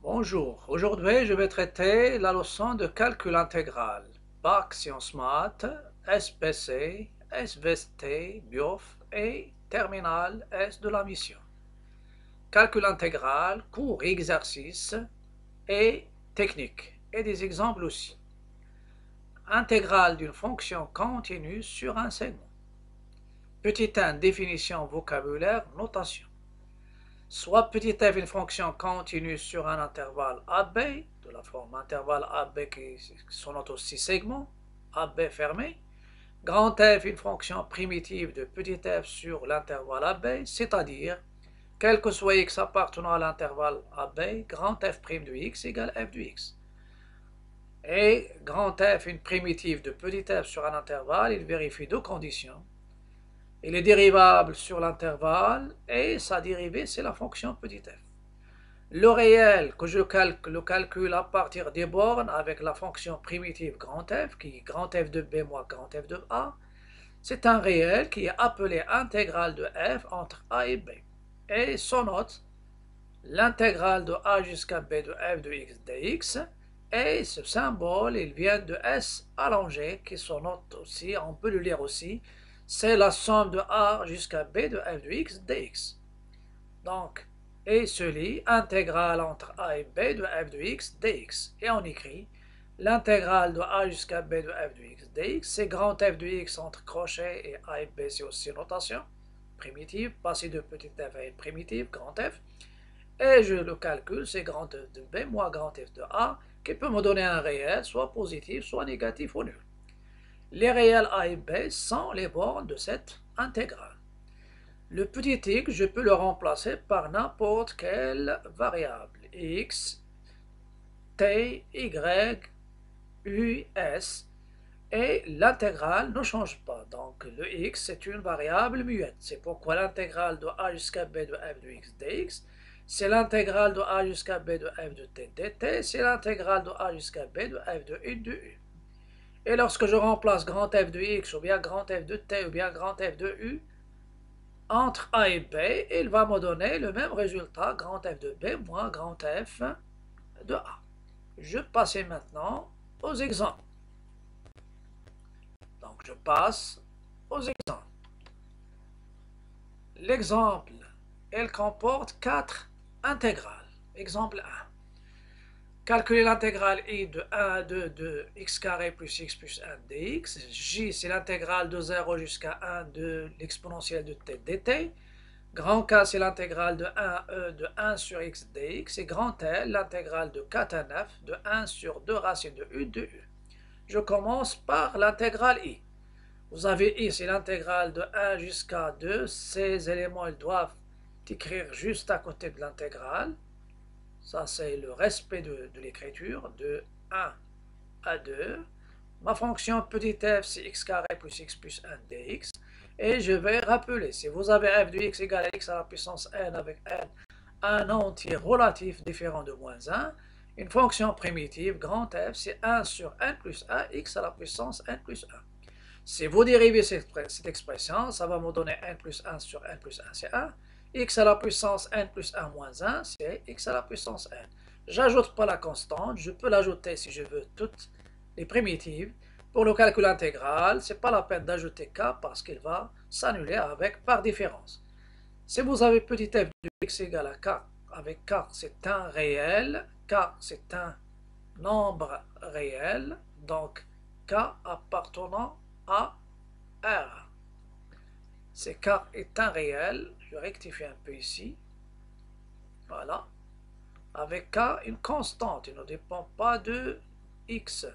Bonjour, aujourd'hui je vais traiter la leçon de calcul intégral, Bac Sciences Maths, SPC, SVST, BIOF et Terminal S de la mission. Calcul intégral, cours et exercices et techniques, et des exemples aussi. Intégrale d'une fonction continue sur un segment. Petit 1, définition, vocabulaire, notation. Soit petit f une fonction continue sur un intervalle AB, de la forme intervalle AB qui sont aussi segments, AB fermé. Grand F une fonction primitive de petit f sur l'intervalle AB, c'est-à-dire, quel que soit x appartenant à l'intervalle AB, grand f' de x égale f de x. Et grand F une primitive de petit f sur un intervalle, il vérifie deux conditions. Il est dérivable sur l'intervalle et sa dérivée c'est la fonction petit f. Le réel que je le calcule à partir des bornes avec la fonction primitive grand F, qui est grand F de B moins grand F de A, c'est un réel qui est appelé intégrale de f entre A et B. Et son note, l'intégrale de A jusqu'à B de f de x dx, et ce symbole, il vient de S allongé, qui son note aussi, on peut le lire aussi, c'est la somme de A jusqu'à B de f de x dx. Donc, et se lit intégrale entre a et b de f de x dx. Et on écrit l'intégrale de a jusqu'à b de f de x dx, c'est grand f de x entre crochet et a et b, c'est aussi notation primitive, passer de petit f à une primitive, grand f. Et je le calcule, c'est grand f de b moins grand f de a, qui peut me donner un réel, soit positif, soit négatif ou nul. Les réels a et b sont les bornes de cette intégrale. Le petit x, je peux le remplacer par n'importe quelle variable. X, t, y, u, s. Et l'intégrale ne change pas. Donc le x, c'est une variable muette. C'est pourquoi l'intégrale de a jusqu'à b de f de x dx, c'est l'intégrale de a jusqu'à b de f de t dt, c'est l'intégrale de a jusqu'à b de f de u de u. Et lorsque je remplace grand f de x, ou bien grand f de t, ou bien grand f de u, entre A et B, il va me donner le même résultat, grand F de B moins grand F de A. Je passe maintenant aux exemples. Donc je passe aux exemples. L'exemple, elle comporte 4 intégrales. Exemple 1. Calculer l'intégrale i de 1 à 2 de x carré plus x plus 1 dx. J, c'est l'intégrale de 0 jusqu'à 1 de l'exponentielle de t dt. Grand K, c'est l'intégrale de 1 à e de 1 sur x dx. Et grand L, l'intégrale de 4 à 9 de 1 sur 2 racines de u de u. Je commence par l'intégrale i. Vous avez i, c'est l'intégrale de 1 jusqu'à 2. Ces éléments, ils doivent écrire juste à côté de l'intégrale. Ça, c'est le respect de l'écriture, de 1 à 2. Ma fonction petit f, c'est x carré plus x plus 1 dx. Et je vais rappeler, si vous avez f de x égale à x à la puissance n avec n, un entier relatif différent de moins 1, une fonction primitive, grand f, c'est 1 sur n plus 1, x à la puissance n plus 1. Si vous dérivez cette expression, ça va me donner n plus 1 sur n plus 1, c'est 1. X à la puissance n plus 1 moins 1, c'est x à la puissance n. J'ajoute pas la constante, je peux l'ajouter si je veux toutes les primitives. Pour le calcul intégral, c'est pas la peine d'ajouter k parce qu'il va s'annuler avec par différence. Si vous avez petit f de x égale à k, avec k c'est un réel, k c'est un nombre réel, donc k appartenant à R. C'est k est un réel, je rectifie un peu ici, voilà, avec k une constante, il ne dépend pas de x.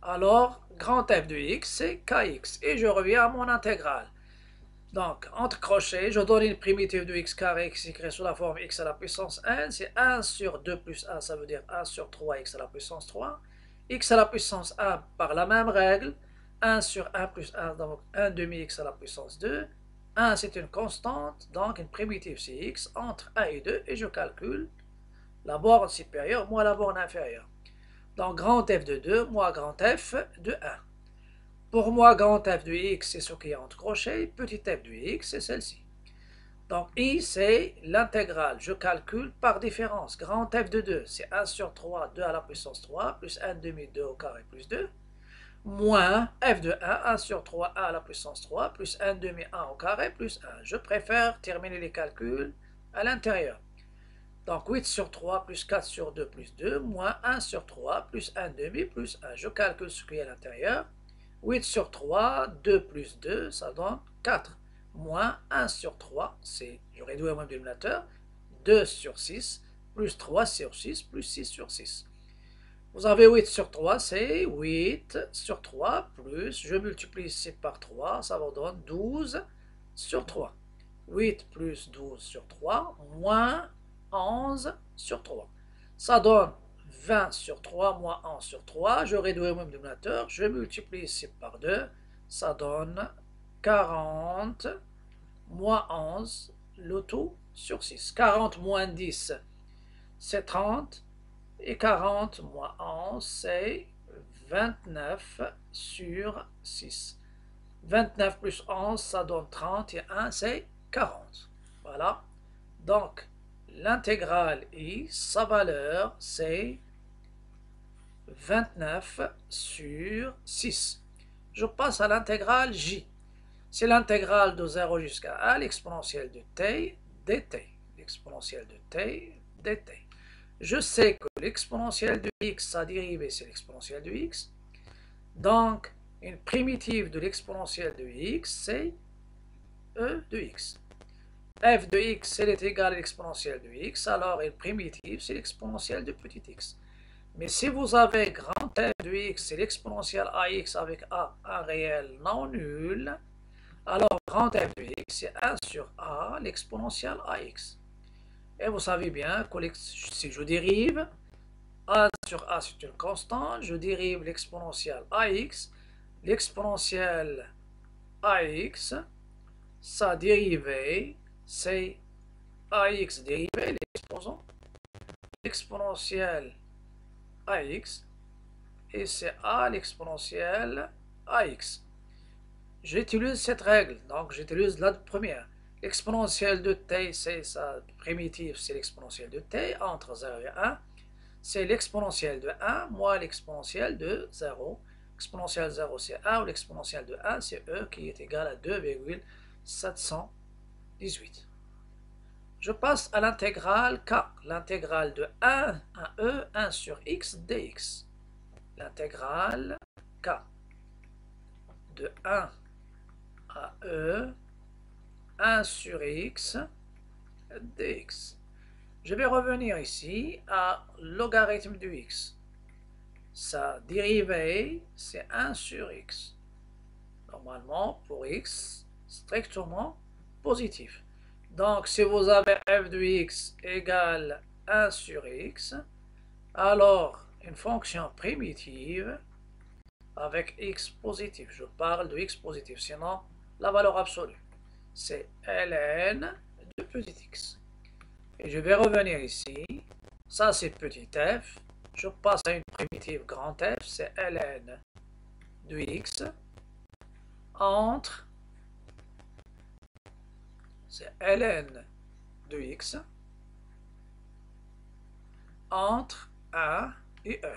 Alors, grand f de x, c'est kx, et je reviens à mon intégrale. Donc, entre crochets, je donne une primitive de x carré qui s'écrit sous la forme x à la puissance n, c'est 1 sur 2 plus 1, ça veut dire 1 sur 3 x à la puissance 3. X à la puissance 1 par la même règle, 1 sur 1 plus 1, donc 1 demi x à la puissance 2. 1 c'est une constante, donc une primitive c'est x entre 1 et 2, et je calcule la borne supérieure moins la borne inférieure. Donc grand f de 2 moins grand f de 1. Pour moi, grand f de x, c'est ce qui est entre crochets, petit f de x, c'est celle-ci. Donc I, c'est l'intégrale. Je calcule par différence. Grand F de 2, c'est 1 sur 3, 2 à la puissance 3, plus 1 demi, 2 au carré, plus 2, moins F de 1 sur 3, 1 à la puissance 3, plus 1 demi, 1 au carré, plus 1. Je préfère terminer les calculs à l'intérieur. Donc 8 sur 3 plus 4 sur 2 plus 2, moins 1 sur 3 plus 1 demi plus 1. Je calcule ce qui est à l'intérieur. 8 sur 3, 2 plus 2, ça donne 4. Moins 1 sur 3, c'est, je réduis au même dénominateur, 2 sur 6, plus 3 sur 6, plus 6 sur 6. Vous avez 8 sur 3, c'est 8 sur 3, plus, je multiplie ici par 3, ça vous donne 12 sur 3. 8 plus 12 sur 3, moins 11 sur 3. Ça donne 20 sur 3 moins 11 sur 3. Je réduis au même dénominateur. Je multiplie ici par 2. Ça donne 40 moins 11, le tout sur 6. 40 moins 10, c'est 30. Et 40 moins 11, c'est 29 sur 6. 29 plus 11, ça donne 30. Et 1, c'est 40. Voilà. Donc, l'intégrale I, sa valeur, c'est 29 sur 6. Je passe à l'intégrale J. C'est l'intégrale de 0 jusqu'à 1, l'exponentielle de t dt. L'exponentielle de t dt. Je sais que l'exponentielle de x, sa dérivée, c'est l'exponentielle de x. Donc, une primitive de l'exponentielle de x, c'est e de x. F de x, elle est égale à l'exponentielle de x, alors une primitive, c'est l'exponentielle de petit x. Mais si vous avez grand F de x, c'est l'exponentielle ax avec a, un réel non nul, alors grand F de x, c'est 1 sur a, l'exponentielle ax. Et vous savez bien que si je dérive, a sur a, c'est une constante, je dérive l'exponentielle ax, l'exponentielle ax, sa dérivée, c'est ax dérivé, l'exposant, l'exponentielle ax, et c'est a l'exponentielle ax. J'utilise cette règle, donc j'utilise la première. L'exponentielle de t, c'est sa primitive, c'est l'exponentielle de t, entre 0 et 1. C'est l'exponentielle de 1 moins l'exponentielle de 0. L'exponentielle de 0, c'est 1, ou l'exponentielle de 1, c'est e, qui est égal à 2,718. Je passe à l'intégrale k, l'intégrale de 1 à e, 1 sur x dx. L'intégrale k de 1 à e, 1 sur x dx. Je vais revenir ici à logarithme de x. Sa dérivée, c'est 1 sur x. Normalement, pour x, strictement positif. Donc, si vous avez f de x égale 1 sur x, alors une fonction primitive avec x positif, je parle de x positif, sinon la valeur absolue, c'est ln de petit x. Et je vais revenir ici, ça c'est petit f, je passe à une primitive grand F, c'est ln de x, entre, c'est ln de x, entre 1 et e.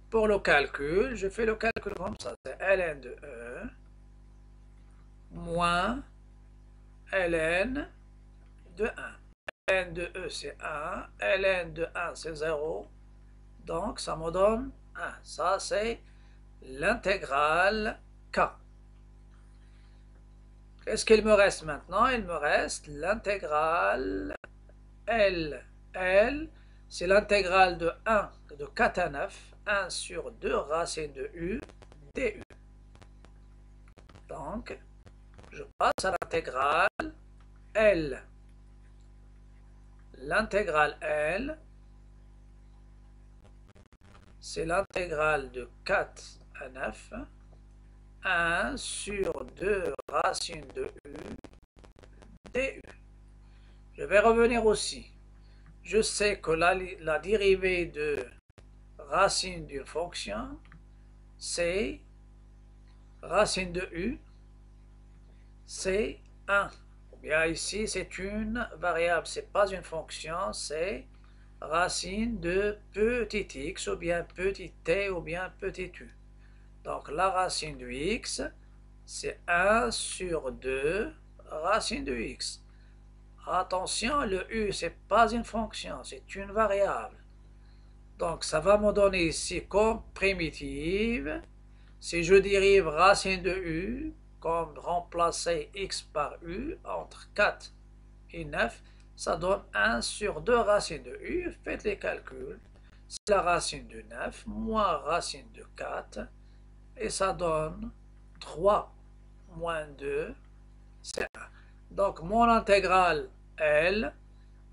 Pour le calcul, je fais le calcul comme ça, c'est ln de e, moins ln de 1. ln de e c'est 1, ln de 1 c'est 0, donc ça me donne 1. Ça c'est l'intégrale k. Qu'est-ce qu'il me reste maintenant? Il me reste l'intégrale L. L, c'est l'intégrale de 1 de 4 à 9, 1 sur 2 racine de u du. Donc, je passe à l'intégrale L. L'intégrale L, c'est l'intégrale de 4 à 9, 1 sur 2 racine de u du. Je vais revenir aussi. Je sais que la dérivée de racine d'une fonction, c'est racine de u, c'est 1. Bien ici, c'est une variable, c'est pas une fonction, c'est racine de petit x ou bien petit t ou bien petit u. Donc la racine de x, c'est 1 sur 2 racine de x. Attention, le u, c'est pas une fonction, c'est une variable. Donc ça va me donner ici comme primitive, si je dérive racine de u, comme remplacer x par u entre 4 et 9, ça donne 1 sur 2 racine de u. Faites les calculs. C'est la racine de 9 moins racine de 4 et ça donne 3 moins 2, c'est 1. Donc mon intégrale, L,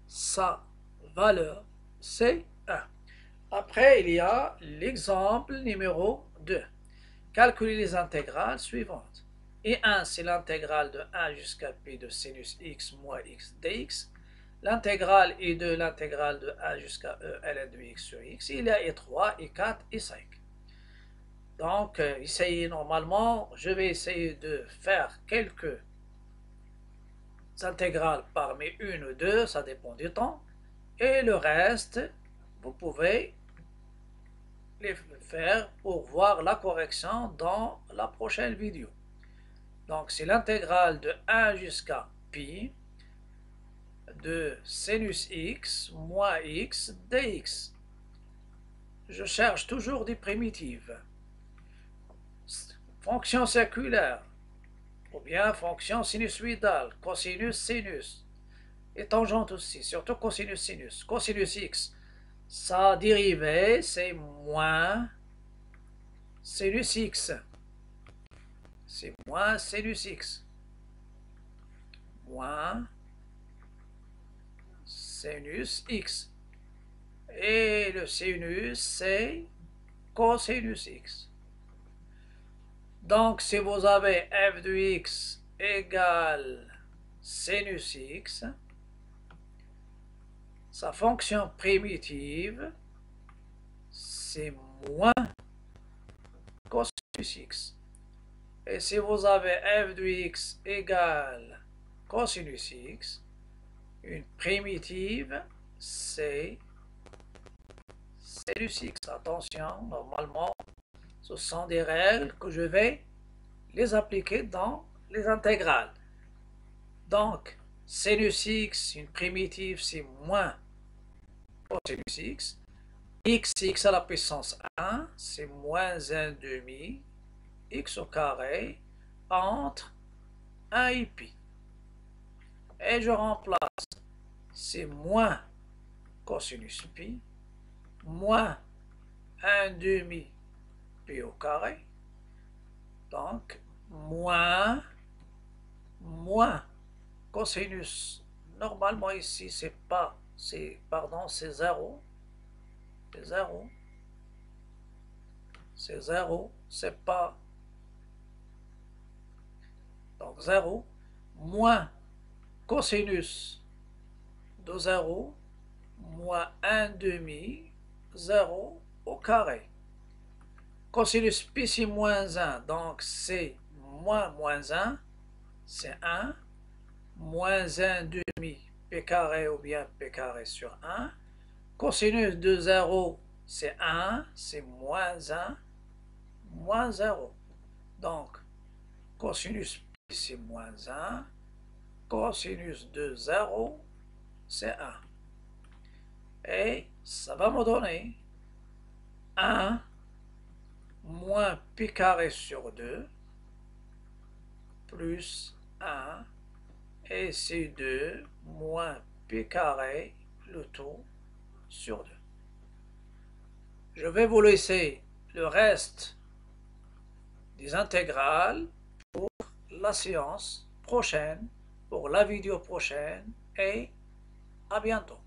sa valeur, c'est 1. Après, il y a l'exemple numéro 2. Calculer les intégrales suivantes. Et 1, c'est l'intégrale de 1 jusqu'à pi de sinus x moins x dx. L'intégrale est de l'intégrale de 1 jusqu'à e ln de x sur x. Il y a E3, E4 et 5. Donc, essayez normalement, je vais essayer de faire quelques intégrales parmi une ou deux, ça dépend du temps. Et le reste, vous pouvez les faire pour voir la correction dans la prochaine vidéo. Donc, c'est l'intégrale de 1 jusqu'à pi de sinus x moins x dx. Je cherche toujours des primitives. Fonction circulaire, ou bien fonction sinusoïdale, cosinus, sinus, et tangente aussi, surtout cosinus, sinus. Cosinus x, sa dérivée, c'est moins sinus x. C'est moins sinus x. Moins sinus x. Et le sinus, c'est cosinus x. Donc, si vous avez f de x égale sinus x, sa fonction primitive, c'est moins cosinus x. Et si vous avez f de x égale cosinus x, une primitive, c'est sinus x. Attention, normalement, ce sont des règles que je vais les appliquer dans les intégrales. Donc, sinus x, une primitive, c'est moins cosinus x. X à la puissance 1, c'est moins 1 demi x au carré entre 1 et pi. Et je remplace, c'est moins cosinus pi, moins 1 demi pi au carré. Donc, moins cosinus. Normalement ici, c'est 0. C'est 0. C'est 0. C'est pas. Donc 0 moins cosinus de 0 moins 1 demi 0 au carré. Cosinus pi c'est moins 1, donc c'est moins 1, c'est 1, moins 1 demi p carré ou bien p carré sur 1. Cosinus de 0, c'est 1, c'est moins 1, moins 0. Donc, cosinus pi c'est moins 1, cosinus de 0, c'est 1. Et ça va me donner 1 moins pi carré sur 2 plus 1 et c'est 2 moins pi carré le tout sur 2. Je vais vous laisser le reste des intégrales pour la séance prochaine, pour la vidéo prochaine et à bientôt.